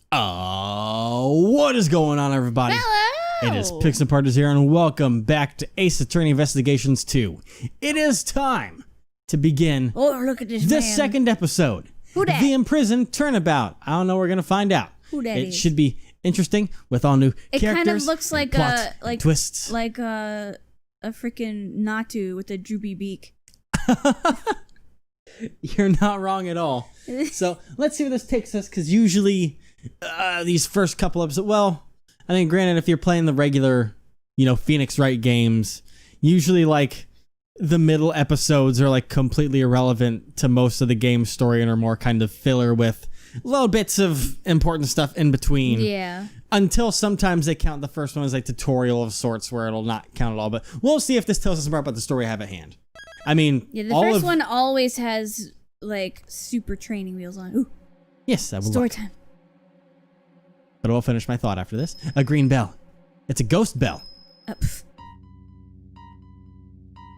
What is going on, everybody? Hello! It is Pixel Partners here, and welcome back to Ace Attorney Investigations 2. It is time to begin look at this the man. second episode. Who dat? The Imprisoned Turnabout. I don't know, we're going to find out. Who dat It is? should be interesting with all new It characters. kind of looks like plots, a twists. like a freaking Natu with a droopy beak. You're not wrong at all. So let's see where this takes us, because usually these first couple episodes, well, I mean, granted, if you're playing the regular, Phoenix Wright games, usually like the middle episodes are like completely irrelevant to most of the game's story and are more kind of filler with little bits of important stuff in between. Yeah. Until sometimes they count the first one as a tutorial of sorts where it'll not count at all. But we'll see if this tells us more about the story I have at hand. I mean, Yeah, the first one always has like super training wheels on. Ooh, yes, I will. story time. But I'll finish my thought after this. A green bell. It's a ghost bell.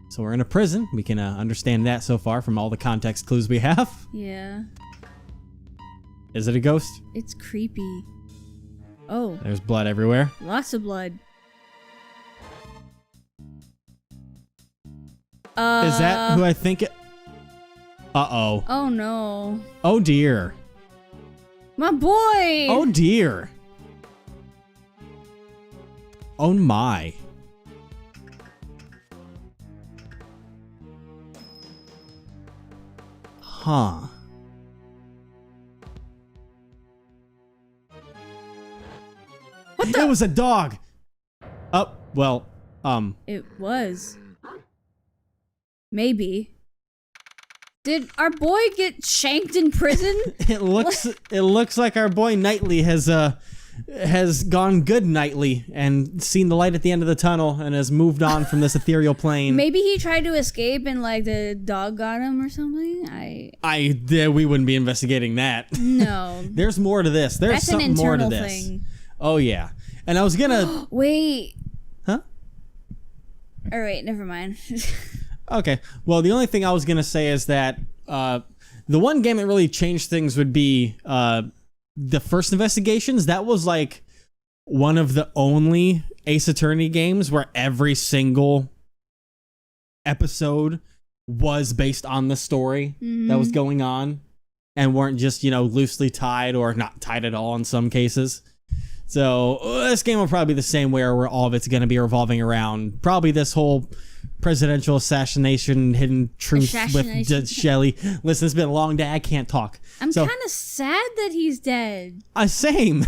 So we're in a prison. We can understand that so far from all the context clues we have. Yeah. Is it a ghost? It's creepy. Oh. There's blood everywhere. Lots of blood. Is that who I think it... Uh-oh. Oh no. Oh dear. My boy! Oh dear. Oh my. Huh. What the? It was a dog. Oh, well, It was. Maybe. Did our boy get shanked in prison? it looks like our boy Knightley has gone good Knightley and seen the light at the end of the tunnel and has moved on from this ethereal plane. Maybe he tried to escape and like the dog got him or something. We wouldn't be investigating that. No. There's more to this. There's That's something an more to internal this. thing. Oh yeah. And I was gonna Wait. Huh? All right, never mind. Okay. Well, the only thing I was going to say is that the one game that really changed things would be the first Investigations. That was like one of the only Ace Attorney games where every single episode was based on the story that was going on and weren't just, loosely tied or not tied at all in some cases. So this game will probably be the same way where all of it's going to be revolving around probably this whole presidential assassination, hidden truth with Judge Shelley. Listen, it's been a long day. I can't talk. I'm kind of sad that he's dead. Same.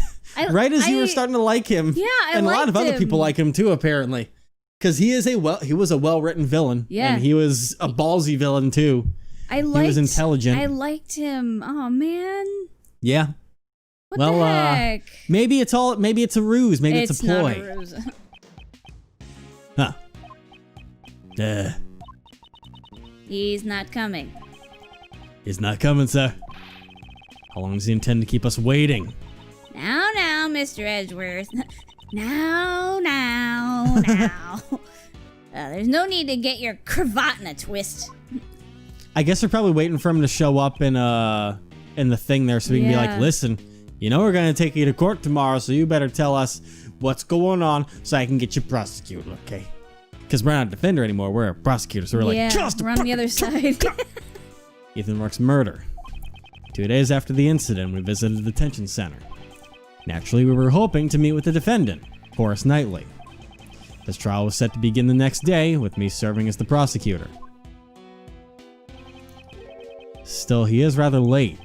Right as you were starting to like him. Yeah, and a lot of other him. people like him too, apparently, because he was a well-written villain. Yeah, and he was a ballsy villain too. He was intelligent. I liked him. Oh man. Yeah. What the heck? Maybe it's a ruse. Maybe it's a ploy. Not a ruse. Huh. He's not coming. He's not coming, sir. How long does he intend to keep us waiting? Now, Mr. Edgeworth. Now. There's no need to get your cravat in a twist. I guess they're probably waiting for him to show up in the thing there so we can be like, listen, we're going to take you to court tomorrow, so you better tell us what's going on so I can get you prosecuted, okay? Because we're not a defender anymore, we're a prosecutor, so we're we're on the other side. Ethan Rourke's murder. 2 days after the incident, we visited the detention center. Naturally, we were hoping to meet with the defendant, Horace Knightley. His trial was set to begin the next day, with me serving as the prosecutor. Still, he is rather late.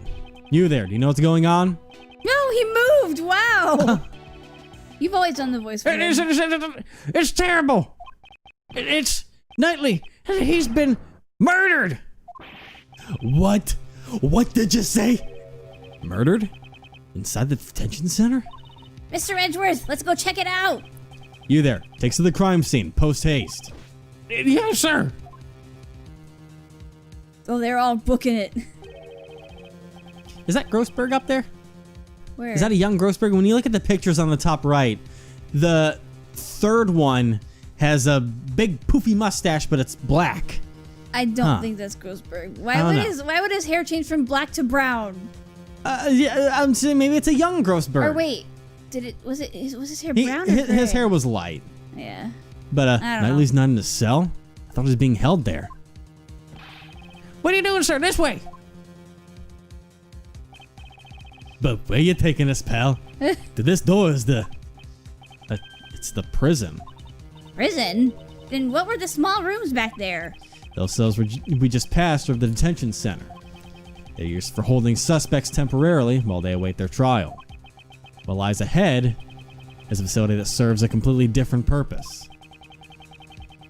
You there, do you know what's going on? No, he moved! Wow! You've always done the voice for him. It's terrible! It's Knightley! He's been murdered! What? What did you say? Murdered? Inside the detention center? Mr. Edgeworth, let's go check it out! You there, take us to the crime scene, post haste. Yes, sir! Oh, they're all booking it. Is that Grossberg up there? Where? Is that a young Grossberg? When you look at the pictures on the top right, the third one has a big poofy mustache, but it's black. I don't think that's Grossberg. Why would his hair change from black to brown? Yeah, I'm saying maybe it's a young gross bird. Or wait, was his hair brown or gray? His hair was light. Yeah. But I don't know. Knightley's not in the cell? I thought he was being held there. What are you doing, sir? This way! But where you taking us, pal? To this door is it's the prison. Prison? Then what were the small rooms back there? Those cells we just passed are the detention center. They're used for holding suspects temporarily while they await their trial. What lies ahead is a facility that serves a completely different purpose.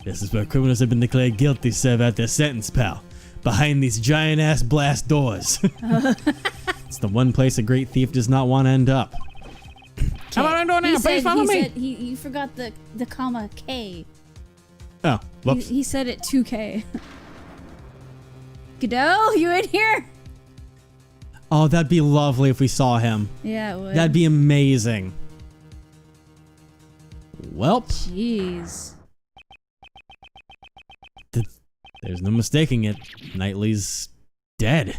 This is where criminals have been declared guilty serve out their sentence, pal. Behind these giant-ass blast doors. It's the one place a great thief does not want to end up. How about I do now? Please follow me. He forgot the comma K. Oh, whoops. He said it 2K. Godot, you in here? Oh, that'd be lovely if we saw him. Yeah, it would. That'd be amazing. Welp. Jeez. There's no mistaking it. Knightley's dead.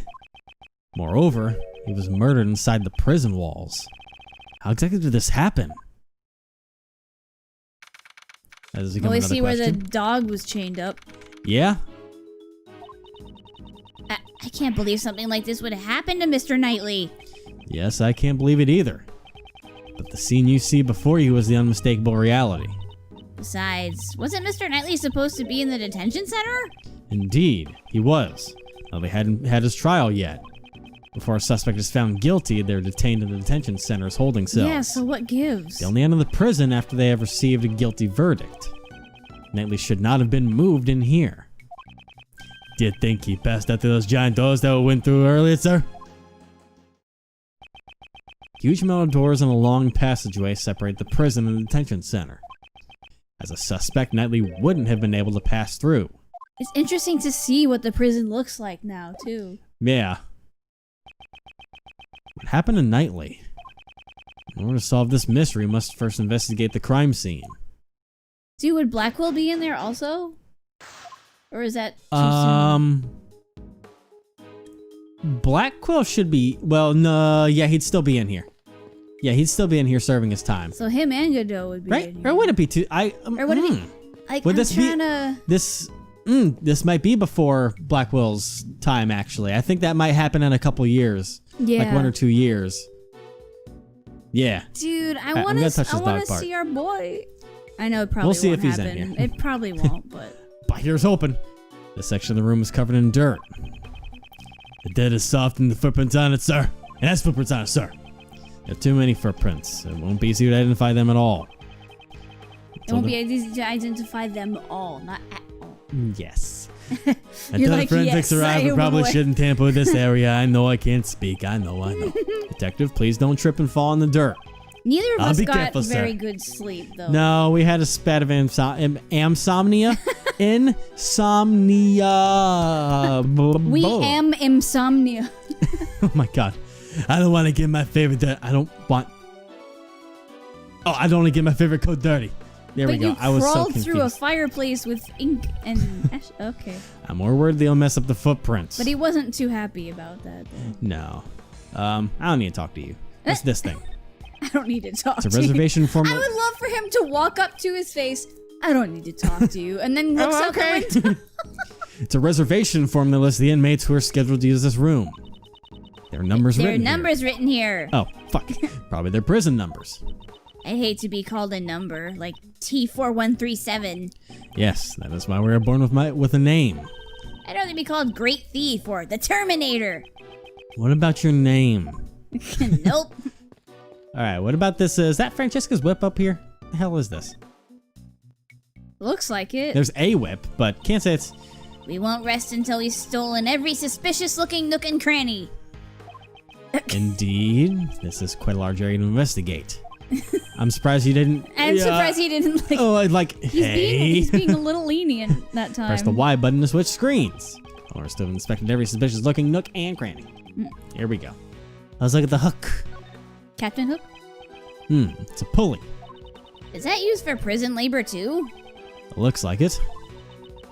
Moreover, he was murdered inside the prison walls. How exactly did this happen? Does he come We another see where the question? dog was chained up. Yeah? I can't believe something like this would happen to Mr. Knightley. Yes, I can't believe it either. But the scene you see before you was the unmistakable reality. Besides, wasn't Mr. Knightley supposed to be in the detention center? Indeed, he was. Though they hadn't had his trial yet. Before a suspect is found guilty, they're detained in the detention center's holding cells. Yeah, so what gives? They only enter the prison after they have received a guilty verdict. Knightley should not have been moved in here. Do you think he passed out through those giant doors that we went through earlier, sir? Huge metal doors and a long passageway separate the prison and the detention center. As a suspect, Knightley wouldn't have been able to pass through. It's interesting to see what the prison looks like now, too. Yeah. What happened to Knightley? In order to solve this mystery, we must first investigate the crime scene. Dude, would Blackwell be in there also? Or is that too soon? Blackwell should be, well, no, yeah, he'd still be in here. Yeah, he'd still be in here serving his time. So him and Godot would be Right? in here. Or would it be too, Or would it be, like, Would I'm this be- trying to... This might be before Blackwell's time, actually. I think that might happen in a couple years. Yeah. Like 1 or 2 years. Yeah. Dude, I I'm want gonna to touch his dog part. see our boy. I know it probably We'll see won't if he's in happen. here. It probably won't, but... But here's hoping. This section of the room is covered in dirt. The dirt is soft and the footprints on it, sir. And that's footprints on it, sir. There are too many footprints. It won't be easy to identify them at all. It won't be easy to identify them all, not at all. Yes. You're Until like, forensics yes, arrive, we I probably would. shouldn't tamper with this area. I know I can't speak. I know. Detective, please don't trip and fall in the dirt. Neither of us be got careful, sir. very good sleep, though. No, we had a spat of insomnia. Insomnia. We am insomnia. Oh my god. I don't want to get my favorite I don't want to get my favorite coat dirty. There we go. I was so crawled confused. through a fireplace with ink and ash. Okay. I'm more worried they'll mess up the footprints. But he wasn't too happy about that, though. No. I don't need to talk to you. It's this thing. I don't need to talk It's a to you. reservation form. I would love for him to walk up to his face. I don't need to talk to you. And then looks out the window. It's a reservation form that lists the inmates who are scheduled to use this room. There are numbers There are written numbers written here. here. Oh, fuck. Probably their prison numbers. I hate to be called a number, like T4137. Yes, that is why we were born with a name. I'd rather be called Great Thief or the Terminator. What about your name? Nope. Alright, what about this? Is that Francesca's whip up here? What the hell is this? Looks like it. There's a whip, but can't say it's... We won't rest until we've stolen every suspicious-looking nook and cranny. Indeed. This is quite a large area to investigate. I'm surprised you didn't... I'm surprised he didn't like... Oh, I'd like, He's being a little lenient that time. Press the Y button to switch screens. Or still inspected every suspicious looking nook and cranny. Here we go. Let's look at the hook. Captain Hook? It's a pulley. Is that used for prison labor too? It looks like it.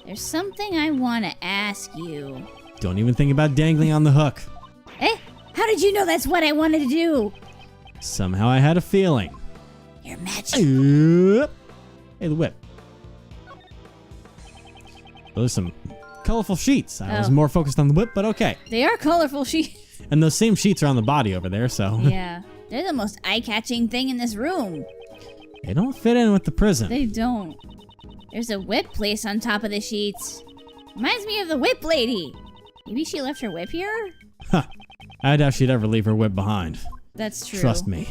There's something I want to ask you. Don't even think about dangling on the hook. Eh? How did you know that's what I wanted to do? Somehow I had a feeling. You're magic. Hey, the whip. Those are some colorful sheets. I was more focused on the whip, but okay. They are colorful sheets. And those same sheets are on the body over there, so. Yeah. They're the most eye-catching thing in this room. They don't fit in with the prison. They don't. There's a whip placed on top of the sheets. Reminds me of the whip lady. Maybe she left her whip here? Huh. I doubt she'd ever leave her whip behind. That's true. Trust me.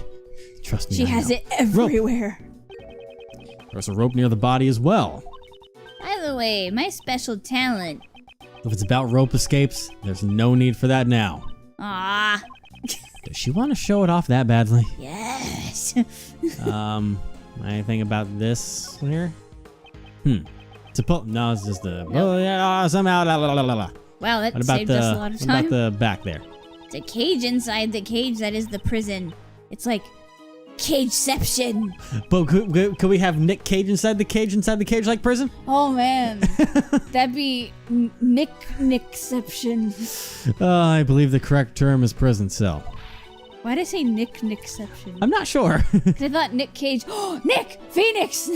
Trust me. She has it everywhere. Rope. There's a rope near the body as well. By the way, my special talent. If it's about rope escapes, there's no need for that now. Ah. Does she want to show it off that badly? Yes. Anything about this here? It's a pull. No, it's just the. Oh yeah, somehow. Wow, that What saved us a lot of time. What about the back there? It's a cage inside the cage that is the prison. It's like cageception. But could we have Nick Cage inside the cage like prison? Oh man, that'd be Nickception. I believe the correct term is prison cell. Why did I say Nickception? I'm not sure. I thought Nick Cage. Oh, Nick Phoenix.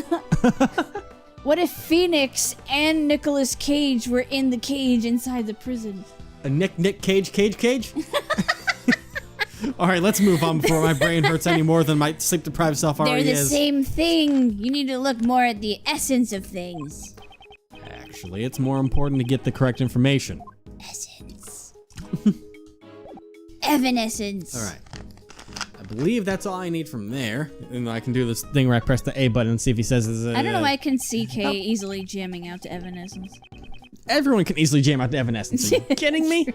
What if Phoenix and Nicolas Cage were in the cage inside the prison? A Nick Cage? All right, let's move on before my brain hurts any more than my sleep-deprived self already They're the is. same thing. You need to look more at the essence of things. Actually, it's more important to get the correct information. Essence. Evanescence. All right. I believe that's all I need from there. And I can do this thing where I press the A button and see if he says this. I don't know why I can see Kay easily jamming out to Evanescence. Everyone can easily jam out to Evanescence. Are you kidding me?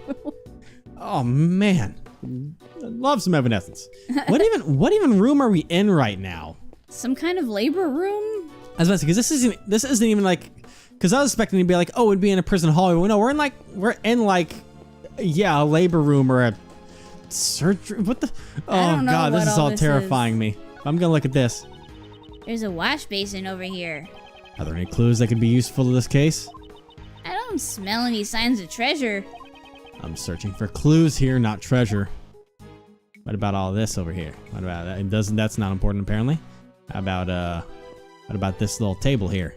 Oh, man. I love some Evanescence. What even room are we in right now? Some kind of labor room? I was about to say, because this isn't even like, because I was expecting to be like, oh, it'd be in a prison hallway. No, we're in a labor room or a surgery. What the? Oh God, this is all terrifying me. I'm gonna look at this. There's a wash basin over here. Are there any clues that could be useful to this case? I don't smell any signs of treasure. I'm searching for clues here, not treasure. What about all this over here? What about that? That's not important apparently. How about what about this little table here?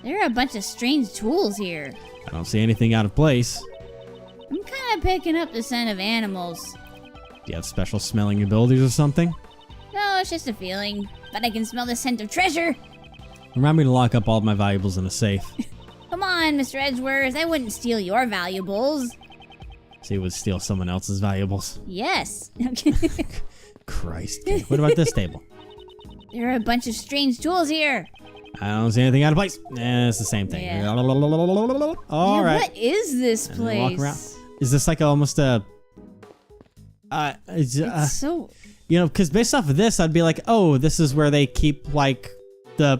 There are a bunch of strange tools here. I don't see anything out of place. I'm kind of picking up the scent of animals. Do you have special smelling abilities or something? No, it's just a feeling. But I can smell the scent of treasure. Remind me to lock up all of my valuables in a safe. Come on, Mr. Edgeworth. I wouldn't steal your valuables. So you would steal someone else's valuables? Yes. Christ. Okay. What about this table? There are a bunch of strange tools here. I don't see anything out of place. It's the same thing. Yeah. All right. What is this place? Walk around. Is this like almost a... it's so... You know, because based off of this, I'd be like, oh, this is where they keep, like, the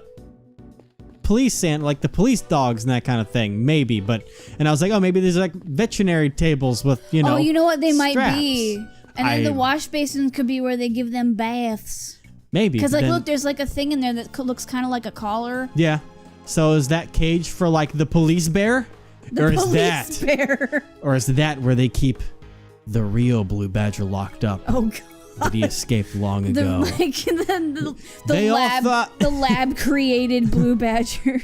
police and, like, the police dogs and that kind of thing. Maybe, but... And I was like, oh, maybe there's, like, veterinary tables with, you know, oh, you know what they straps. might be? And then the wash basins could be where they give them baths. Maybe. Because, like, look, there's, like, a thing in there that looks kind of like a collar. Yeah. So is that cage for, like, the police bear? Or is that where they keep the real blue badger locked up? Oh, God. That he escaped long ago. The lab created blue badger.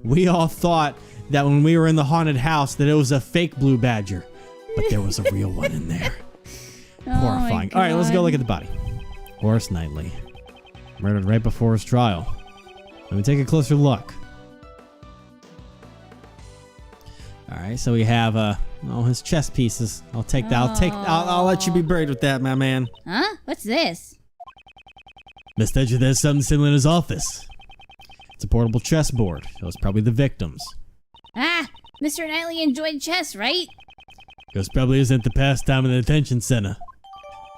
We all thought that when we were in the haunted house that it was a fake blue badger, but there was a real one in there. Horrifying. All right, let's go look at the body. Horace Knightley, murdered right before his trial. Let me take a closer look. All right, so we have his chest pieces. I'll take that. I'll let you be buried with that, my man. Huh? What's this? Mr. Edger, there's something similar in his office. It's a portable chessboard. It was probably the victims. Ah, Mr. Knightley enjoyed chess, right? This probably isn't the pastime in the detention center.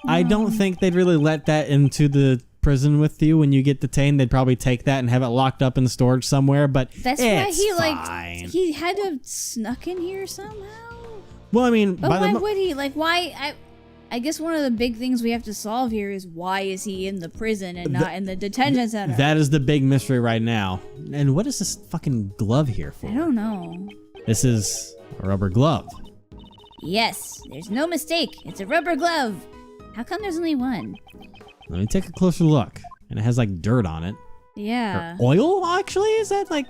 I don't think they'd really let that into the prison with you when you get detained. They'd probably take that and have it locked up in storage somewhere, but that's it's why fine. he had to have snuck in here somehow. Well, I mean, but why would he? Like, why? I guess one of the big things we have to solve here is why is he in the prison and not in the detention center? That is the big mystery right now. And what is this fucking glove here for? I don't know. This is a rubber glove. Yes, there's no mistake. It's a rubber glove. How come there's only one? Let me take a closer look. And it has like dirt on it. Yeah. Or oil, actually? Is that like...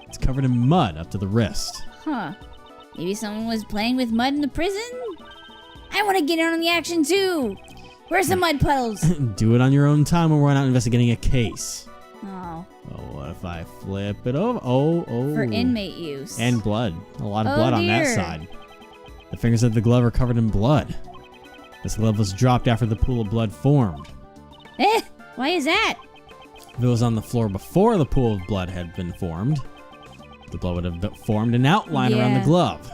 It's covered in mud up to the wrist. Huh. Maybe someone was playing with mud in the prison? I want to get in on the action too. Where's the mud puddles? Do it on your own time when we're not investigating a case. Oh. Oh, what if I flip it over? Oh. For inmate use. And blood. A lot of blood on that dear. side. The fingers of the glove are covered in blood. This glove was dropped after the pool of blood formed. Why is that? If it was on the floor before the pool of blood had been formed, the blood would have formed an outline around the glove.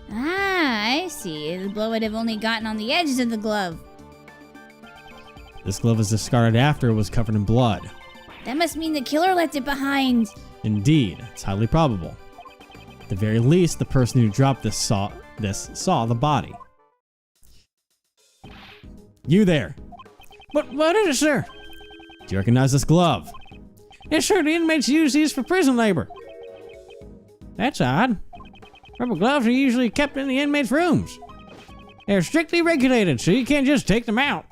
Ah, I see. The blood would have only gotten on the edges of the glove. This glove was discarded after it was covered in blood. That must mean the killer left it behind. Indeed, it's highly probable. At the very least, the person who dropped this saw the body. You there. What is it, sir? Do you recognize this glove? Yes, sir. The inmates use these for prison labor. That's odd. Rubber gloves are usually kept in the inmates' rooms. They're strictly regulated, so you can't just take them out.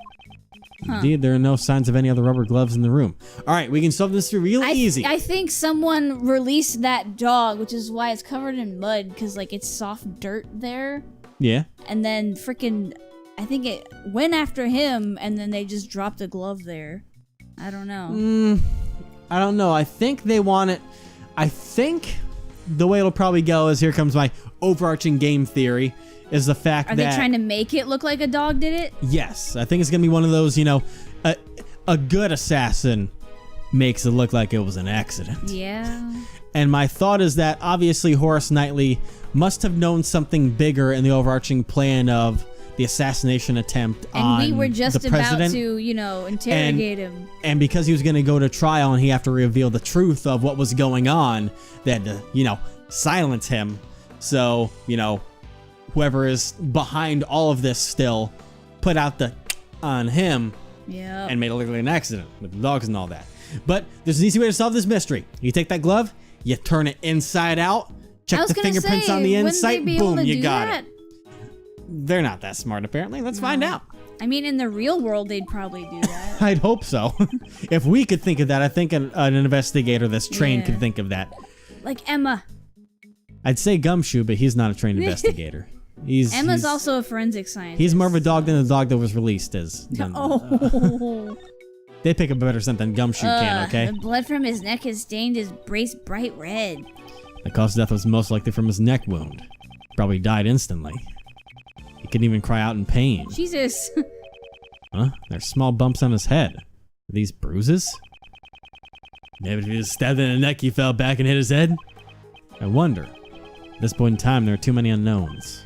Huh. Indeed, there are no signs of any other rubber gloves in the room. All right, we can solve this real easy. I think someone released that dog, which is why it's covered in mud, because like it's soft dirt there. Yeah. And then freaking, I think it went after him, and then they just dropped a glove there. I don't know. I don't know. I think they want it. I think the way it'll probably go is, here comes my overarching game theory, is the fact that... Are they trying to make it look like a dog did it? Yes. I think it's going to be one of those, you know, a good assassin makes it look like it was an accident. Yeah. And my thought is that obviously Horace Knightley must have known something bigger in the overarching plan of the assassination attempt on the president. And we were just about to, you know, interrogate him. And because he was going to go to trial and he had to reveal the truth of what was going on, they had to, you know, silence him. So, you know, whoever is behind all of this still put out the on him and made it look like an accident with the dogs and all that. But there's an easy way to solve this mystery. You take that glove, you turn it inside out, check the fingerprints on the inside, boom, you got it. They're not that smart, apparently. Let's find out. I mean, in the real world, they'd probably do that. I'd hope so. If we could think of that, I think an investigator that's trained could think of that. Like Emma. I'd say Gumshoe, but he's not a trained investigator. Emma's also a forensic scientist. He's more of a dog than the dog that was released as. Oh. They pick up a better scent than Gumshoe can, okay? The blood from his neck has stained his brace bright red. The cause of death was most likely from his neck wound. Probably died instantly. He couldn't even cry out in pain. Jesus. Huh? There's small bumps on his head. Are these bruises? Maybe if he was stabbed in the neck, he fell back and hit his head? I wonder. At this point in time, there are too many unknowns.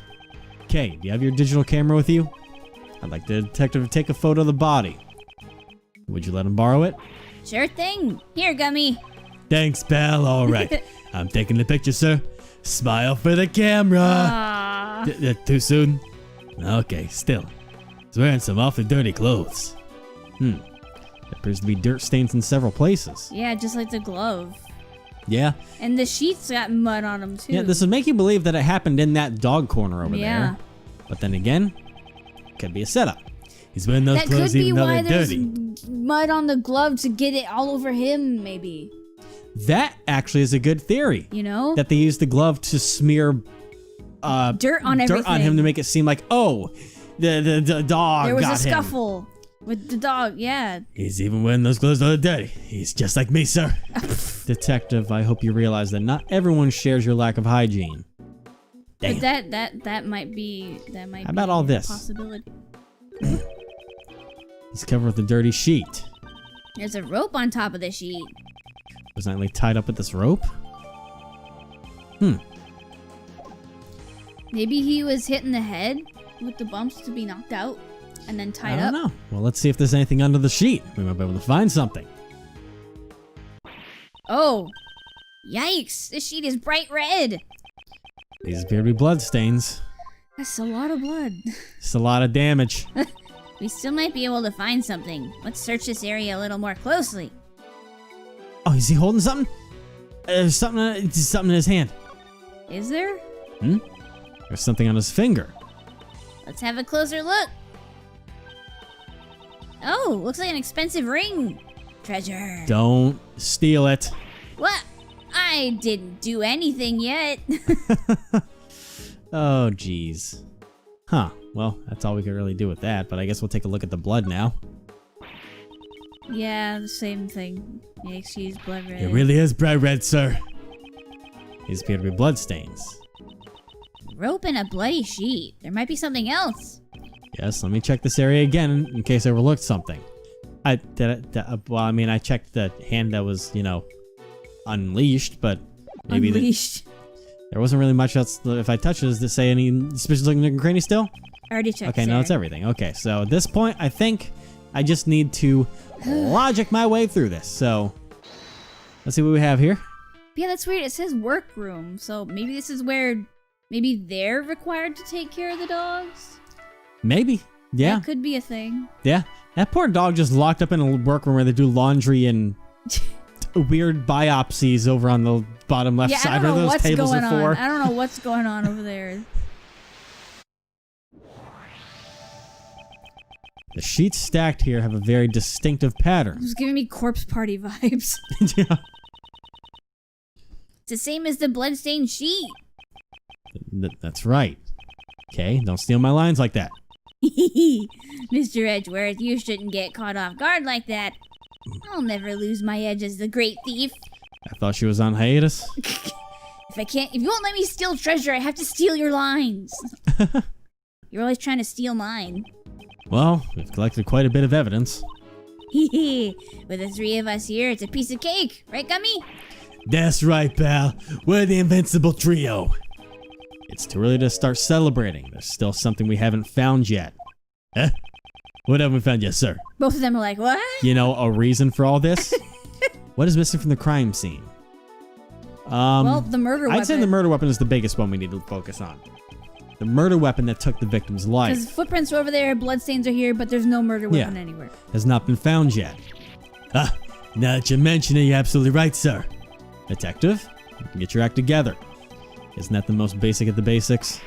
Okay, do you have your digital camera with you? I'd like the detective to take a photo of the body. Would you let him borrow it? Sure thing. Here, Gummy. Thanks, pal. All right. I'm taking the picture, sir. Smile for the camera. Too soon? Okay, still. He's wearing some awfully dirty clothes. There appears to be dirt stains in several places. Yeah, just like the glove. Yeah. And the sheets got mud on them, too. Yeah, this would make you believe that it happened in that dog corner over there. But then again, could be a setup. He's wearing those clothes even though they're dirty. That could be why there's mud on the glove to get it all over him, maybe. That actually is a good theory. You know? That they used the glove to smear dirt on everything. Dirt on him to make it seem like, oh, the dog got him. There was a scuffle with the dog, yeah. He's even wearing those clothes that are dirty. He's just like me, sir. Detective, I hope you realize that not everyone shares your lack of hygiene. Damn. But that might be How about all this? Possibility. He's covered with a dirty sheet. There's a rope on top of the sheet. Was Knightley tied up with this rope? Maybe he was hit in the head with the bumps to be knocked out and then tied up. I don't know. Well, let's see if there's anything under the sheet. We might be able to find something. Oh, yikes. This sheet is bright red. These appear to be blood stains. That's a lot of blood. It's a lot of damage. We still might be able to find something. Let's search this area a little more closely. Oh, is he holding something? There's something in his hand. Is there? There's something on his finger. Let's have a closer look. Oh, looks like an expensive ring. Treasure. Don't steal it. What? I didn't do anything yet. Oh, jeez. Huh. Well, that's all we could really do with that, but I guess we'll take a look at the blood now. Yeah, the same thing. Makes use blood red. It really is bright red, sir. These appear to be bloodstains. Rope and a bloody sheet. There might be something else. Yes, let me check this area again in case I overlooked something. I checked the hand that was, unleashed, but maybe Unleashed. there wasn't really much else. If I touch it, does this say any suspicious looking nook and cranny still? I already checked. Okay, no, it's everything. Okay, so at this point, I think I just need to logic my way through this. So let's see what we have here. Yeah, that's weird. It says workroom, so maybe this is where maybe they're required to take care of the dogs. Maybe. Yeah. That could be a thing. Yeah. That poor dog just locked up in a workroom where they do laundry and weird biopsies over on the bottom left side where those tables are for. I don't know what's going on over there. The sheets stacked here have a very distinctive pattern. It's giving me corpse party vibes. Yeah. It's the same as the bloodstained sheet. That's right. Okay, don't steal my lines like that. Mr. Edgeworth, you shouldn't get caught off guard like that. I'll never lose my edge as the great thief. I thought she was on hiatus. If you won't let me steal treasure, I have to steal your lines. You're always trying to steal mine. Well, we've collected quite a bit of evidence. With the three of us here, it's a piece of cake. Right, Gummy? That's right, pal. We're the invincible trio. It's too early to start celebrating. There's still something we haven't found yet. Huh? What haven't we found yet, sir? Both of them are like, what? A reason for all this? What is missing from the crime scene? Well, the murder weapon. I'd say the murder weapon is the biggest one we need to focus on. The murder weapon that took the victim's life. Because footprints are over there, bloodstains are here, but there's no murder weapon anywhere. Has not been found yet. Now that you mention it, you're absolutely right, sir. Detective, get your act together. Isn't that the most basic of the basics?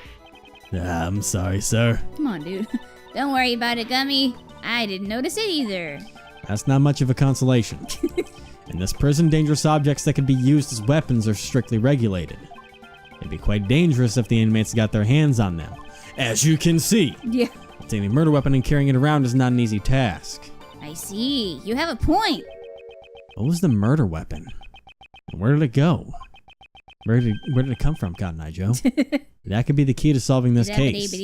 I'm sorry, sir. Come on, dude. Don't worry about it, Gummy. I didn't notice it either. That's not much of a consolation. In this prison, dangerous objects that could be used as weapons are strictly regulated. It'd be quite dangerous if the inmates got their hands on them. As you can see. Yeah. Obtaining a murder weapon and carrying it around is not an easy task. I see. You have a point. What was the murder weapon? Where did it go? Where did it come from, Cotton Eye Joe? That could be the key to solving this case.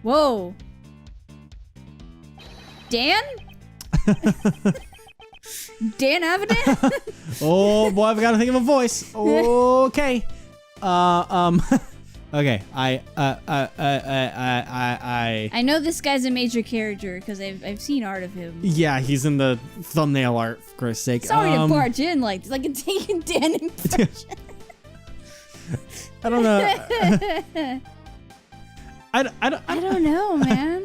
Whoa. Dan? Dan Avedon? Oh boy, I've got to think of a voice. Okay. Okay. I know this guy's a major character because I've seen art of him. Yeah, he's in the thumbnail art, for Christ's sake. Sorry to barge in like a taking Dan impression. I don't know. I don't know, man.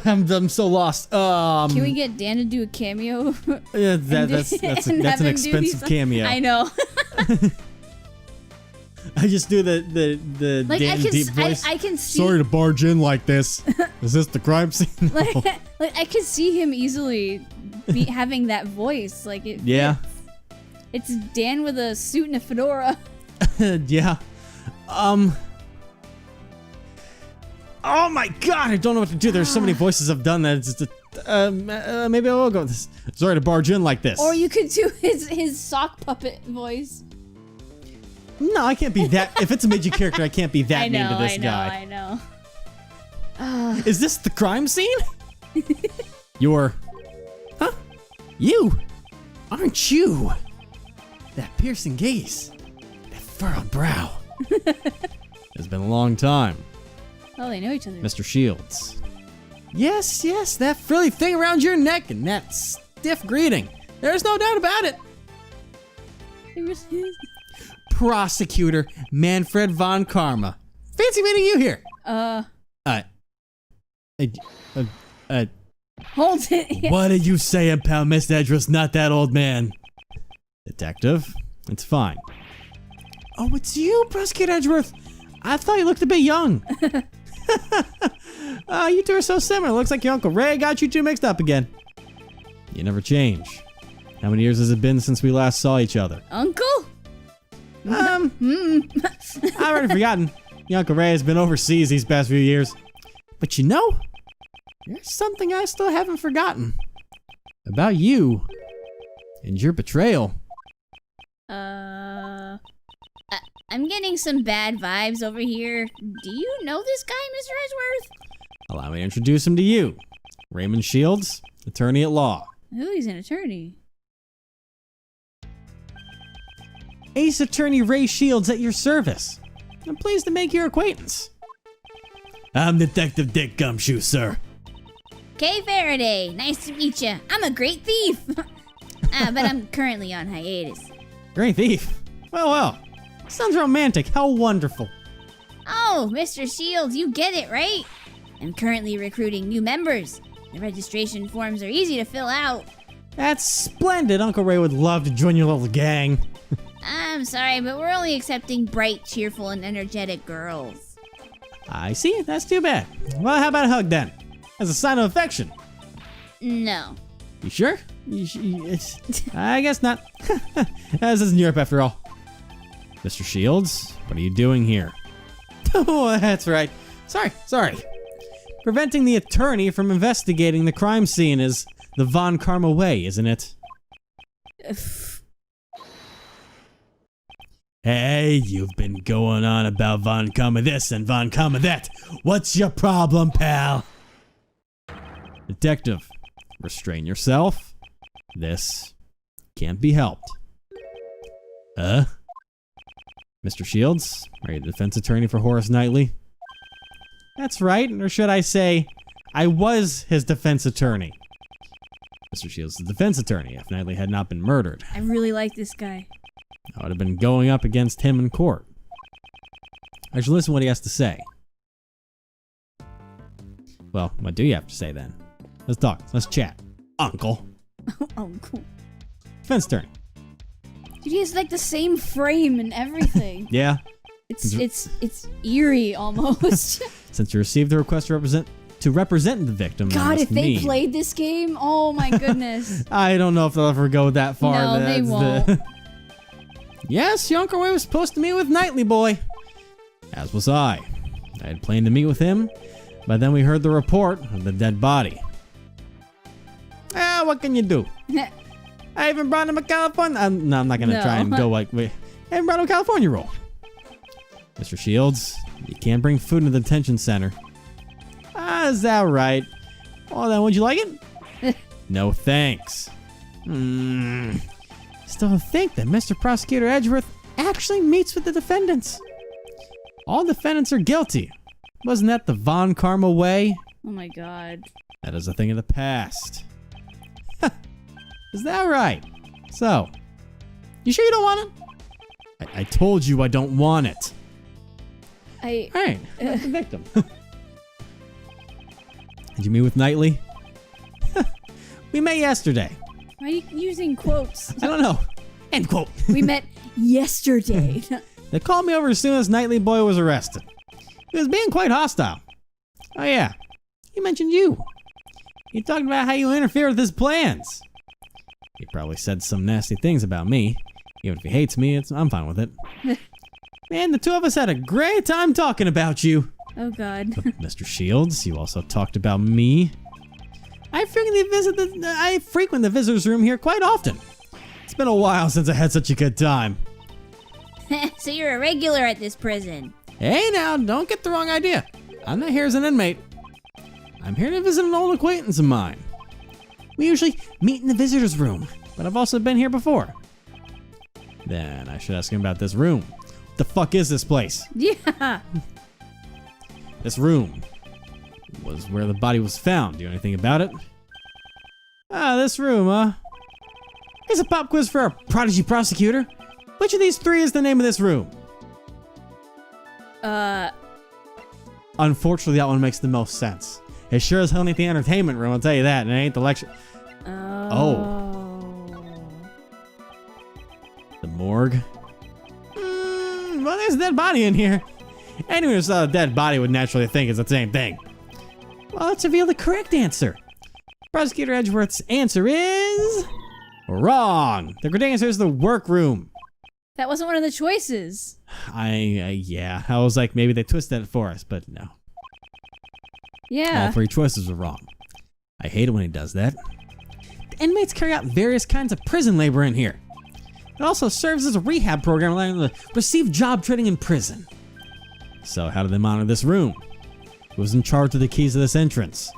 I'm so lost. Can we get Dan to do a cameo? Yeah, that's an expensive cameo. I know. I just do the like Dan deep voice. I can see. Sorry to barge in like this. Is this the crime scene? No. like I could see him easily having that voice. Like it. Yeah. Fits. It's Dan with a suit and a fedora. Yeah. Oh my god, I don't know what to do. There's so many voices I've done that it's just, maybe I will go with this. Sorry to barge in like this. Or you could do his sock puppet voice. No, I can't be that. If it's a major character, I can't be that mean to this guy. I know. Is this the crime scene? You're... Huh? You? Aren't you? That piercing gaze. That furrowed brow. It's been a long time. Oh, they know each other. Mr. Shields. Yes, that frilly thing around your neck and that stiff greeting. There's no doubt about it. Prosecutor Manfred von Karma. Fancy meeting you here. Hold it. What are you saying, pal? Miss Edgeworth's not that old man. Detective, it's fine. Oh, it's you, Prosecutor Edgeworth. I thought you looked a bit young. You two are so similar. Looks like your Uncle Ray got you two mixed up again. You never change. How many years has it been since we last saw each other? Uncle? I've already forgotten. Your Uncle Ray has been overseas these past few years. But you know, there's something I still haven't forgotten. About you. And your betrayal. I'm getting some bad vibes over here. Do you know this guy, Mr. Edgeworth? Allow me to introduce him to you. Raymond Shields, attorney at law. Oh, he's an attorney. Ace Attorney Ray Shields at your service. I'm pleased to make your acquaintance. I'm Detective Dick Gumshoe, sir. Kay Faraday, nice to meet you. I'm a great thief. But I'm currently on hiatus. Great thief. Well. Sounds romantic. How wonderful. Oh, Mr. Shields, you get it, right? I'm currently recruiting new members. The registration forms are easy to fill out. That's splendid. Uncle Ray would love to join your little gang. I'm sorry, but we're only accepting bright, cheerful, and energetic girls. I see. That's too bad. Well, how about a hug then? As a sign of affection. No. You sure? I guess not. This isn't Europe after all. Mr. Shields, what are you doing here? Oh, that's right. Sorry. Preventing the attorney from investigating the crime scene is the Von Karma way, isn't it? Hey, you've been going on about Von Karma this and Von Karma that. What's your problem, pal? Detective, restrain yourself. This can't be helped. Mr. Shields, are you the defense attorney for Horace Knightley? That's right, or should I say, I was his defense attorney. Mr. Shields is the defense attorney if Knightley had not been murdered. I really like this guy. I would have been going up against him in court. I should listen to what he has to say. Well, what do you have to say then? Let's talk. Let's chat. Uncle. Uncle. Defense attorney. Dude, he has like the same frame and everything. Yeah. It's eerie almost. Since you received the request to represent the victim. God, if they played this game, oh my goodness. I don't know if they'll ever go that far. No, they won't. Yes, your Uncle Ray was supposed to meet with Knightley boy. As was I. I had planned to meet with him, but then we heard the report of the dead body. What can you do? I even brought him a California. No, I'm not gonna try and go like I even brought him a California roll. Mr. Shields, you can't bring food into the detention center. Is that right? Well then, would you like it? No thanks. Still think that Mr. Prosecutor Edgeworth actually meets with the defendants. All defendants are guilty. Wasn't that the Von Karma way? Oh my god. That is a thing of the past. Is that right? So, you sure you don't want it? I told you I don't want it. Alright, that's the victim. Did you meet with Knightley? We met yesterday. Why are you using quotes? I don't know. End quote. We met yesterday. They called me over as soon as Knightley boy was arrested. He was being quite hostile. Oh yeah, he mentioned you. He talked about how you interfere with his plans. He probably said some nasty things about me. Even if he hates me, I'm fine with it. Man, the two of us had a great time talking about you. Oh god. But Mr. Shields, you also talked about me. I frequent the visitor's room here quite often. It's been a while since I had such a good time. So you're a regular at this prison. Hey now, don't get the wrong idea. I'm not here as an inmate. I'm here to visit an old acquaintance of mine. We usually meet in the visitor's room, but I've also been here before. Then I should ask him about this room. What the fuck is this place? Yeah. This room was where the body was found. Do you know anything about it? This room, Here's a pop quiz for our prodigy prosecutor. Which of these three is the name of this room? Unfortunately, that one makes the most sense. It sure as hell ain't the entertainment room, I'll tell you that. And it ain't the lecture. Oh. The morgue. Well, there's a dead body in here. Anyone who saw a dead body would naturally think it's the same thing. Well, let's reveal the correct answer. Prosecutor Edgeworth's answer is wrong. The correct answer is the workroom. That wasn't one of the choices. Yeah. I was like, maybe they twisted it for us, but no. Yeah. All three choices were wrong. I hate it when he does that. The inmates carry out various kinds of prison labor in here. It also serves as a rehab program allowing them to receive job training in prison. So how do they monitor this room? Who's in charge of the keys to this entrance?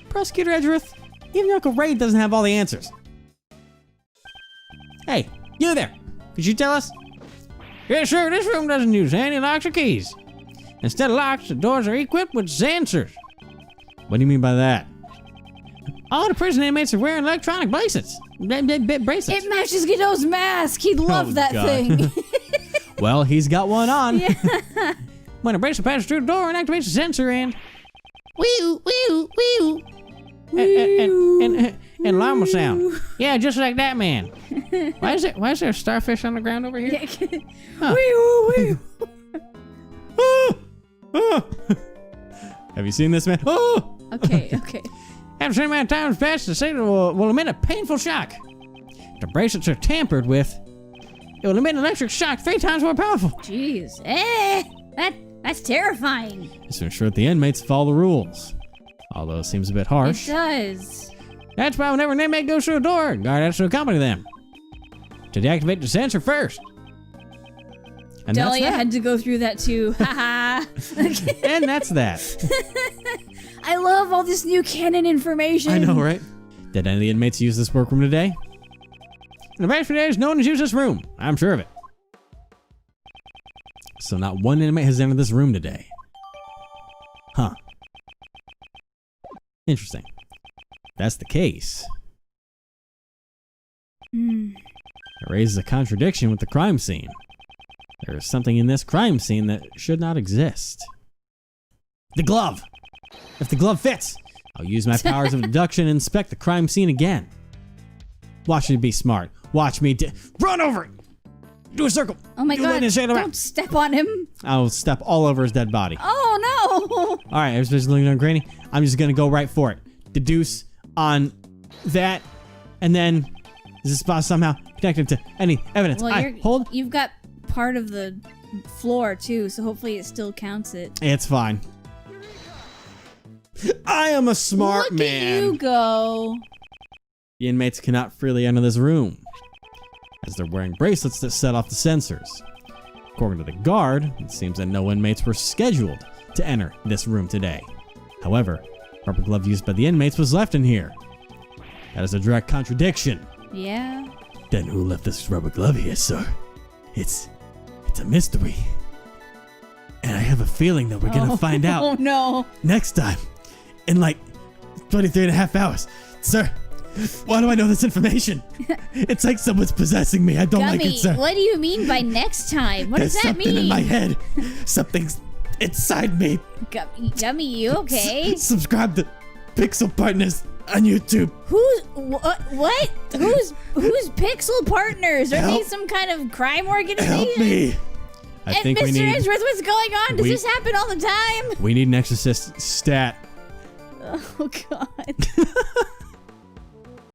Prosecutor Edgeworth, even your Uncle Ray doesn't have all the answers. Hey, you there. Could you tell us? Yes, sir. This room doesn't use any locks or keys. Instead of locks, the doors are equipped with sensors. What do you mean by that? All the prison inmates are wearing electronic bracelets. It matches Godot's mask. He'd love that God. thing. Well, he's got one on. Yeah. When a bracelet passes through the door and activates the sensor and... Wee-oo, wee-oo, wee-oo. And alarm will sound. Yeah, just like that, man. Why is there a starfish on the ground over here? Huh. Wee-oo, wee-oo. Have you seen this, man? Oh! Okay. After a certain amount of time has passed, the signal will emit a painful shock. If the bracelets are tampered with, it will emit an electric shock 3 times more powerful. Jeez. That's terrifying. Just to ensure that the inmates follow the rules. Although it seems a bit harsh. It does. That's why whenever an inmate goes through a door, guard has to accompany them. To deactivate the sensor first. And Dahlia had to go through that too. Haha. And that's that. I love all this new canon information. I know, right? Did any of the inmates use this workroom today? In the past few days, no one has used this room. I'm sure of it. So not one inmate has entered this room today. Huh. Interesting. That's the case. It raises a contradiction with the crime scene. There is something in this crime scene that should not exist. The glove! If the glove fits, I'll use my powers of deduction and inspect the crime scene again. Watch me be smart. Watch me run over it! Do a circle! Oh my God, don't don't step on him. I'll step all over his dead body. Oh no! Alright, everybody's looking on Granny. I'm just gonna go right for it. Deduce on that, and then is this spot somehow connected to any evidence? Well, Hold. You've got part of the floor too, so hopefully it still counts it. It's fine. I am a smart man. Look at you go. The inmates cannot freely enter this room, as they're wearing bracelets that set off the sensors. According to the guard, it seems that no inmates were scheduled to enter this room today. However, rubber glove used by the inmates was left in here. That is a direct contradiction. Yeah. Then who left this rubber glove here, sir? It's a mystery. And I have a feeling that we're gonna find out Oh no. next time in like 23 and a half hours. Sir, why do I know this information? It's like someone's possessing me. I don't like it, sir. What do you mean by next time? What does There's that mean? something in my head. Something's inside me. Gummy, you okay? Subscribe to Pixel Partners on YouTube. What? Who's Pixel Partners? Are they Help. some kind of crime organization? Help me. I think Mr. we need... Edgeworth, what's going on? Does this happen all the time? We need an exorcist stat. Oh, God.